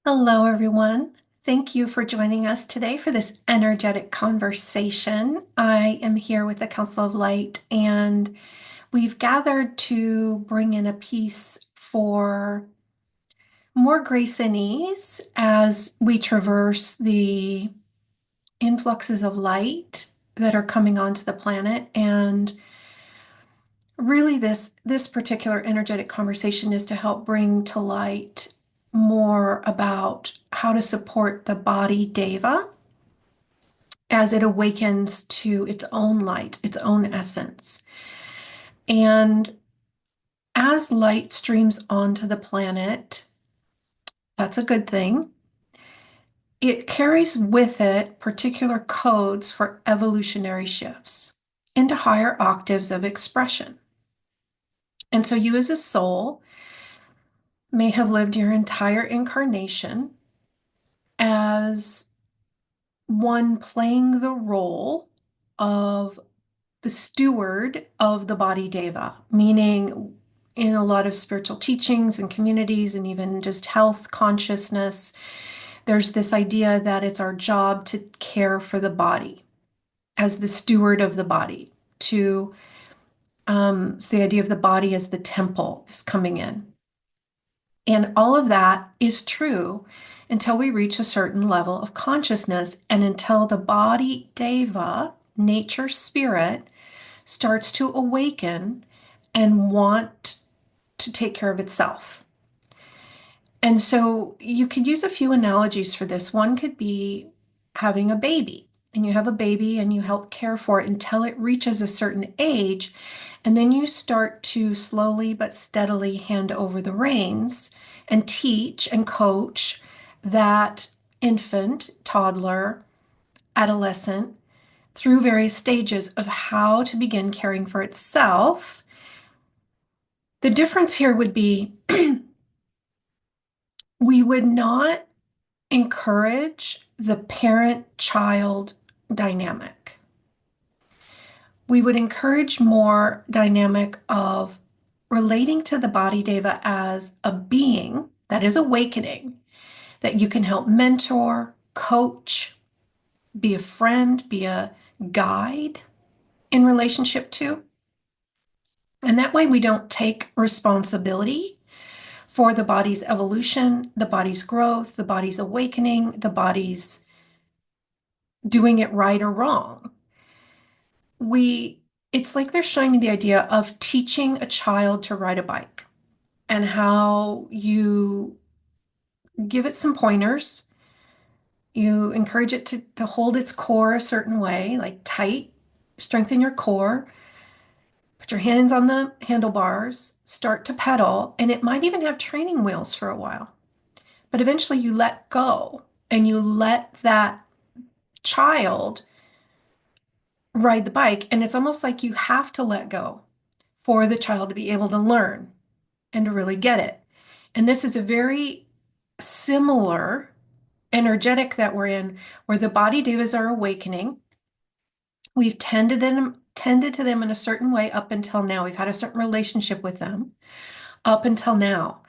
Hello, everyone. Thank you for joining us today for this energetic conversation. I am here with the Council of Light, and we've gathered to bring in a piece for more grace and ease as we traverse the influxes of light that are coming onto the planet. And really, this particular energetic conversation is to help bring to light more about how to support the body Deva as it awakens to its own light, its own essence. And as light streams onto the planet, that's a good thing. It carries with it particular codes for evolutionary shifts into higher octaves of expression. And so you as a soul may have lived your entire incarnation as one playing the role of the steward of the body Deva, meaning in a lot of spiritual teachings and communities and even just health consciousness, there's this idea that it's our job to care for the body as the steward of the body, so the idea of the body as the temple is coming in. And all of that is true until we reach a certain level of consciousness and until the body Deva, nature spirit, starts to awaken and want to take care of itself. And so you could use a few analogies for this. One could be having a baby, and you have a baby and you help care for it until it reaches a certain age. And then you start to slowly but steadily hand over the reins and teach and coach that infant, toddler, adolescent through various stages of how to begin caring for itself. The difference here would be we would not encourage the parent-child dynamic. We would encourage more dynamic of relating to the body Deva as a being that is awakening, that you can help mentor, coach, be a friend, be a guide in relationship to. And that way we don't take responsibility for the body's evolution, the body's growth, the body's awakening, the body's doing it right or wrong. It's like they're showing me the idea of teaching a child to ride a bike and how you give it some pointers. You encourage it to hold its core a certain way, like tight, strengthen your core, put your hands on the handlebars, start to pedal, and it might even have training wheels for a while. But eventually you let go and you let that child ride the bike. And it's almost like you have to let go for the child to be able to learn and to really get it. And this is a very similar energetic that we're in, where the body devas are awakening. We've tended to them in a certain way up until now. We've had a certain relationship with them up until now.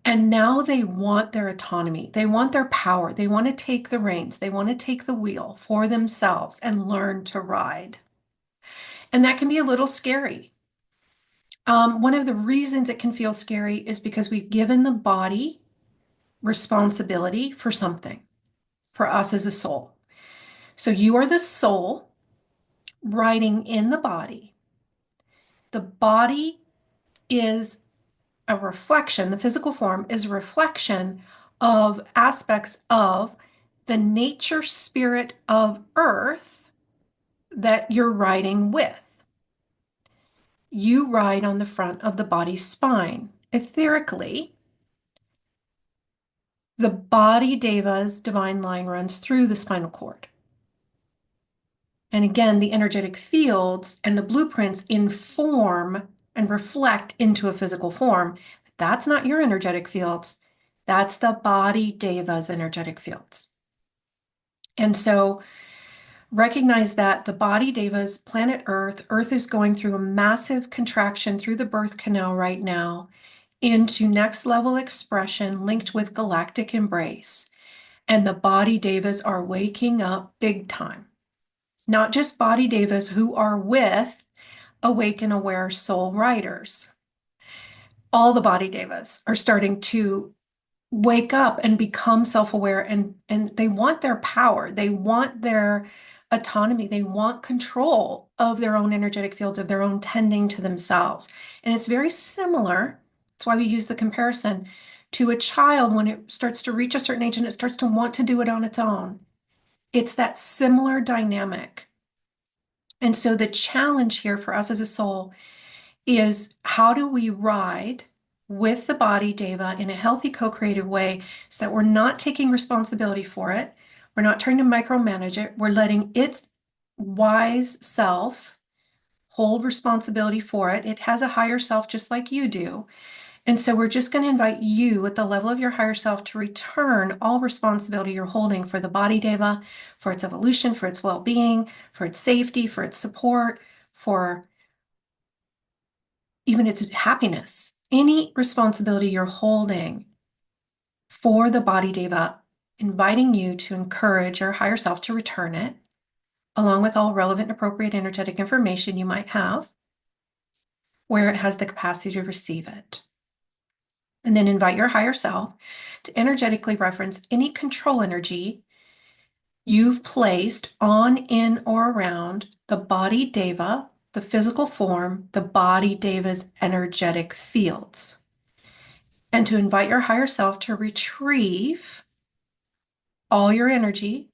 And now they want their autonomy. They want their power. They want to take the reins. They want to take the wheel for themselves and learn to ride. And that can be a little scary. One of the reasons it can feel scary is because we've given the body responsibility for something, for us as a soul. So you are the soul riding in the body. The body is a reflection, the physical form is a reflection of aspects of the nature spirit of Earth that you're riding with. You ride on the front of the body's spine. Etherically, the body Deva's divine line runs through the spinal cord. And again, the energetic fields and the blueprints inform and reflect into a physical form. That's not your energetic fields. That's the body Deva's energetic fields. And so recognize that the body Deva's planet Earth is going through a massive contraction through the birth canal right now. into next level expression linked with galactic embrace. And the body devas are waking up big time. Not just body devas who are with awake and aware soul riders. All the body devas are starting to wake up and become self-aware, and they want their power. They want their autonomy. They want control of their own energetic fields, of their own tending to themselves. And it's very similar. That's why we use the comparison to a child when it starts to reach a certain age and it starts to want to do it on its own. It's that similar dynamic. And so the challenge here for us as a soul is, how do we ride with the body Deva in a healthy co-creative way so that we're not taking responsibility for it. We're not trying to micromanage it. We're letting its wise self hold responsibility for it. It has a higher self just like you do. And so we're just going to invite you at the level of your higher self to return all responsibility you're holding for the body Deva, for its evolution, for its well-being, for its safety, for its support, for even its happiness. Any responsibility you're holding for the body Deva, inviting you to encourage your higher self to return it, along with all relevant and appropriate energetic information you might have, where it has the capacity to receive it. And then invite your higher self to energetically reference any control energy you've placed on, in, or around the body Deva, the physical form, the body Deva's energetic fields. And to invite your higher self to retrieve all your energy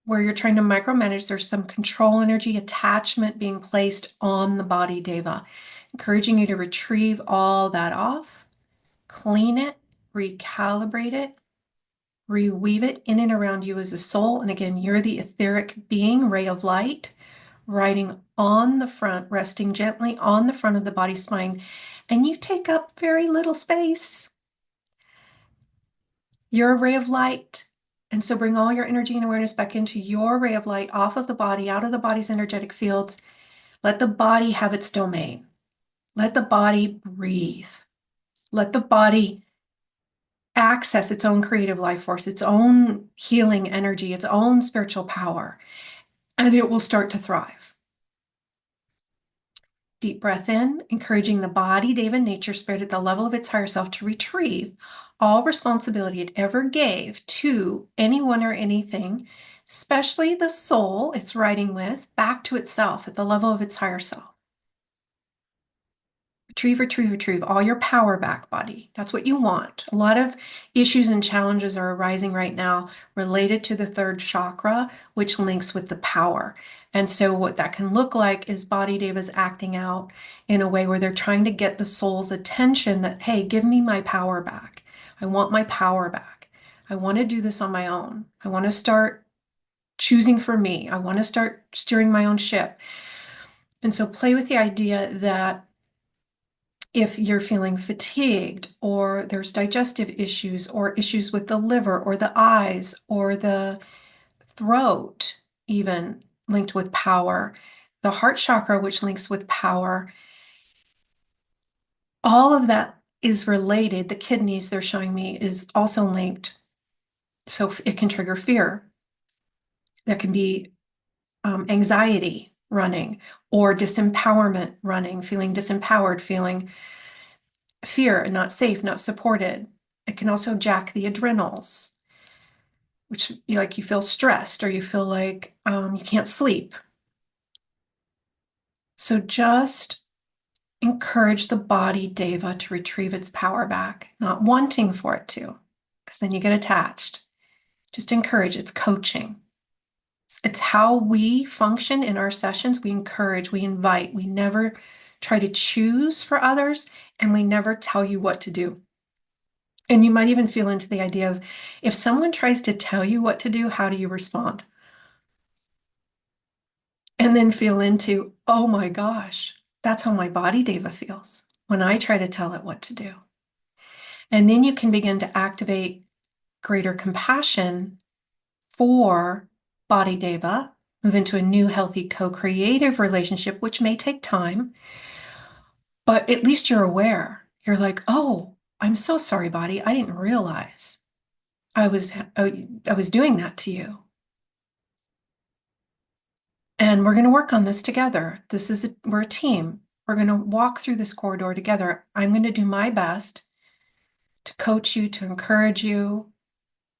where you're trying to micromanage. There's some control energy attachment being placed on the body Deva, encouraging you to retrieve all that off, clean it, recalibrate it, reweave it in and around you as a soul. And again, you're the etheric being, ray of light, riding on the front, resting gently on the front of the body spine, and you take up very little space. You're a ray of light. And so bring all your energy and awareness back into your ray of light, off of the body, out of the body's energetic fields. Let the body have its domain. Let the body breathe. Let the body access its own creative life force, its own healing energy, its own spiritual power, and it will start to thrive. Deep breath in, encouraging the body, Deva, nature, spirit at the level of its higher self to retrieve all responsibility it ever gave to anyone or anything, especially the soul it's riding with, back to itself at the level of its higher self. Retrieve, retrieve, retrieve all your power back, body. That's what you want. A lot of issues and challenges are arising right now related to the third chakra, which links with the power. And so what that can look like is body devas acting out in a way where they're trying to get the soul's attention that, hey, give me my power back. I want my power back. I want to do this on my own. I want to start choosing for me. I want to start steering my own ship. And so play with the idea that if you're feeling fatigued, or there's digestive issues, or issues with the liver, or the eyes, or the throat, even linked with power, the heart chakra, which links with power, all of that is related. The kidneys, they're showing me, is also linked. So it can trigger fear. There can be anxiety running, or disempowerment running, feeling disempowered, feeling fear, not safe, not supported. It can also jack the adrenals, which you feel stressed, or you feel like you can't sleep. So just encourage the body Deva to retrieve its power back, not wanting for it to, because then you get attached. Just encourage. It's coaching. It's how we function in our sessions. We encourage, we invite, we never try to choose for others, and we never tell you what to do. And you might even feel into the idea of, if someone tries to tell you what to do, how do you respond? And then feel into, oh my gosh, that's how my body Deva feels when I try to tell it what to do. And then you can begin to activate greater compassion for body Deva, move into a new healthy co-creative relationship, which may take time, but at least you're aware. You're like, oh, I'm so sorry, body. I didn't realize I was doing that to you. And we're going to work on this together. We're a team. We're going to walk through this corridor together. I'm going to do my best to coach you, to encourage you,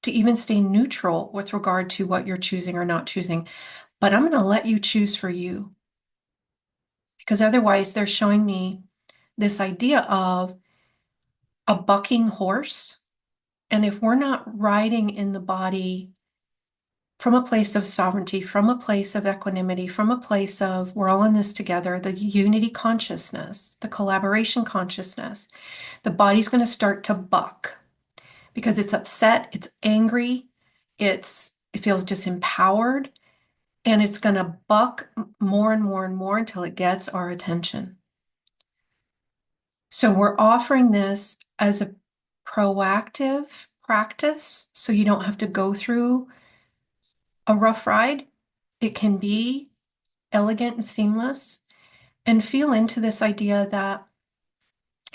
to even stay neutral with regard to what you're choosing or not choosing. But I'm going to let you choose for you, because otherwise they're showing me this idea of a bucking horse. And if we're not riding in the body from a place of sovereignty, from a place of equanimity, from a place of we're all in this together, the unity consciousness, the collaboration consciousness, the body's going to start to buck because it's upset, it's angry, it feels disempowered, and it's going to buck more and more and more until it gets our attention. So we're offering this as a proactive practice so you don't have to go through a rough ride. It can be elegant and seamless, and feel into this idea that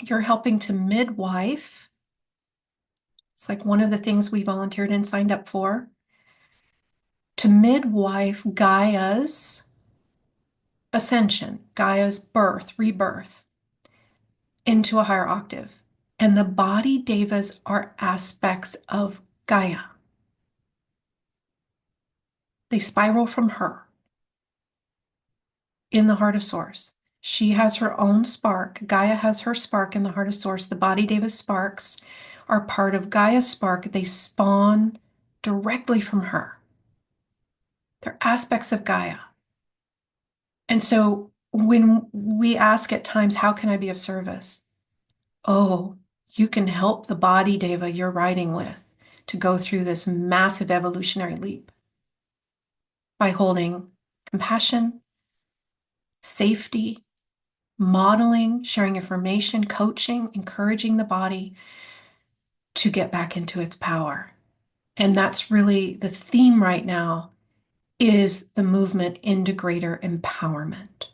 you're helping to midwife. It's like one of the things we volunteered and signed up for, to midwife Gaia's ascension, Gaia's birth, rebirth into a higher octave. And the body devas are aspects of Gaia. They spiral from her in the heart of Source. She has her own spark. Gaia has her spark in the heart of Source. The body Deva sparks are part of Gaia's spark. They spawn directly from her. They're aspects of Gaia. And so when we ask at times, how can I be of service? Oh, you can help the body Deva you're riding with to go through this massive evolutionary leap by holding compassion, safety, modeling, sharing information, coaching, encouraging the body to get back into its power. And that's really the theme right now, is the movement into greater empowerment.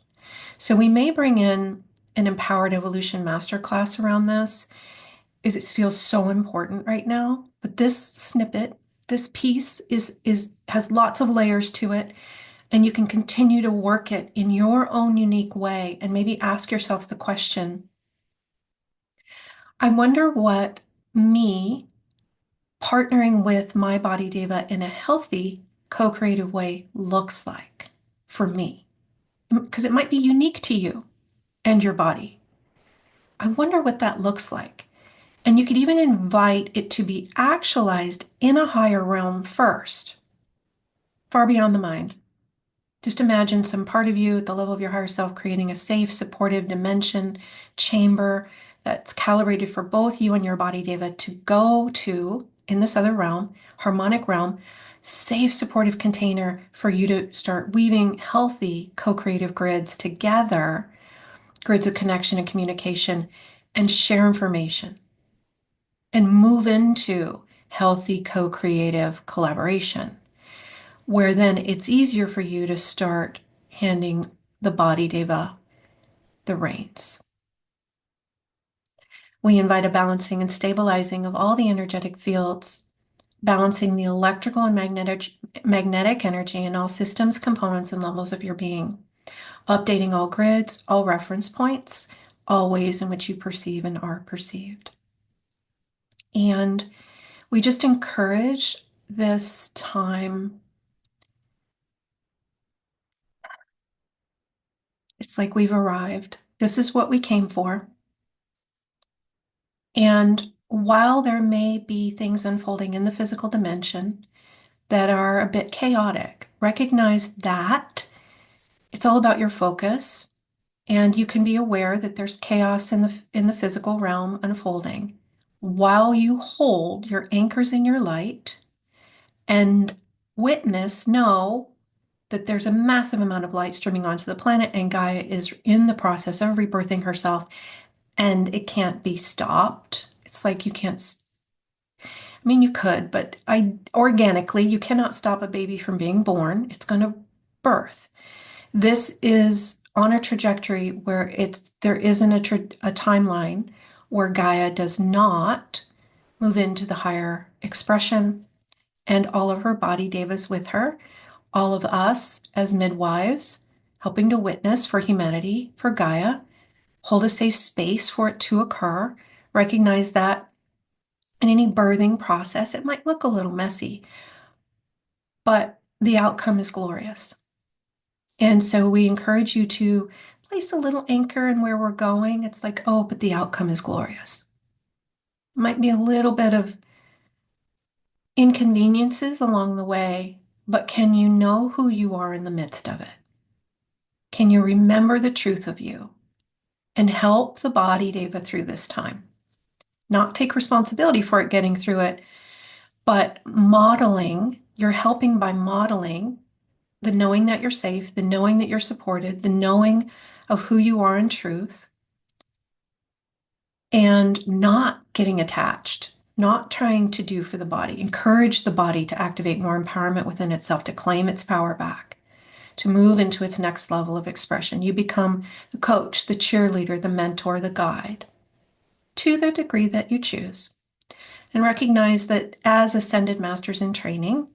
So we may bring in an empowered evolution masterclass around this, is it feels so important right now. But this snippet, this piece has lots of layers to it, and you can continue to work it in your own unique way and maybe ask yourself the question, I wonder what me partnering with my body Deva in a healthy, co-creative way looks like for me. Because it might be unique to you and your body. I wonder what that looks like. And you could even invite it to be actualized in a higher realm first, far beyond the mind. Just imagine some part of you at the level of your higher self creating a safe, supportive dimension, chamber that's calibrated for both you and your body, Deva, to go to in this other realm, harmonic realm, safe, supportive container for you to start weaving healthy co-creative grids together, grids of connection and communication, and share information and move into healthy co-creative collaboration, where then it's easier for you to start handing the body Deva the reins. We invite a balancing and stabilizing of all the energetic fields, balancing the electrical and magnetic energy in all systems, components, and levels of your being, updating all grids, all reference points, all ways in which you perceive and are perceived. And we just encourage this time. It's like we've arrived. This is what we came for. And while there may be things unfolding in the physical dimension that are a bit chaotic, recognize that it's all about your focus, and you can be aware that there's chaos in the physical realm unfolding while you hold your anchors in your light and know that there's a massive amount of light streaming onto the planet, and Gaia is in the process of rebirthing herself, and it can't be stopped. It's like you can't, I mean, you could, but organically, you cannot stop a baby from being born. It's going to birth. This is on a trajectory where there isn't a timeline where Gaia does not move into the higher expression, and all of her body devas with her, all of us as midwives, helping to witness for humanity, for Gaia, hold a safe space for it to occur, recognize that in any birthing process, it might look a little messy, but the outcome is glorious. And so we encourage you to place a little anchor in where we're going. It's like, oh, but the outcome is glorious. Might be a little bit of inconveniences along the way, but can you know who you are in the midst of it? Can you remember the truth of you and help the body, Deva, through this time? Not take responsibility for it getting through it, but modeling, you're helping by modeling the knowing that you're safe, the knowing that you're supported, the knowing of who you are in truth, and not getting attached, not trying to do for the body. Encourage the body to activate more empowerment within itself, to claim its power back, to move into its next level of expression. You become the coach, the cheerleader, the mentor, the guide, to the degree that you choose. And recognize that as ascended masters in training,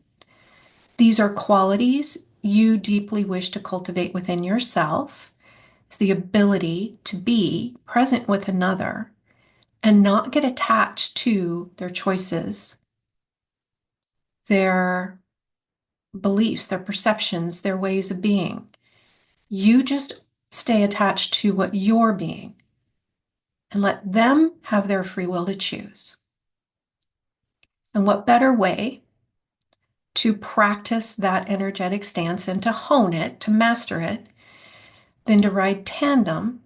these are qualities you deeply wish to cultivate within yourself. It's the ability to be present with another and not get attached to their choices, their beliefs, their perceptions, their ways of being. You just stay attached to what you're being and let them have their free will to choose. And what better way to practice that energetic stance and to hone it, to master it, than to ride tandem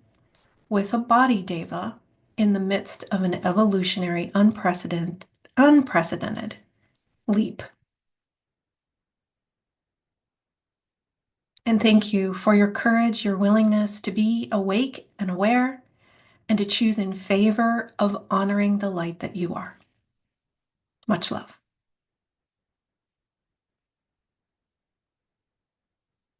with a body deva in the midst of an evolutionary unprecedented leap. And thank you for your courage, your willingness to be awake and aware, and to choose in favor of honoring the light that you are. Much love.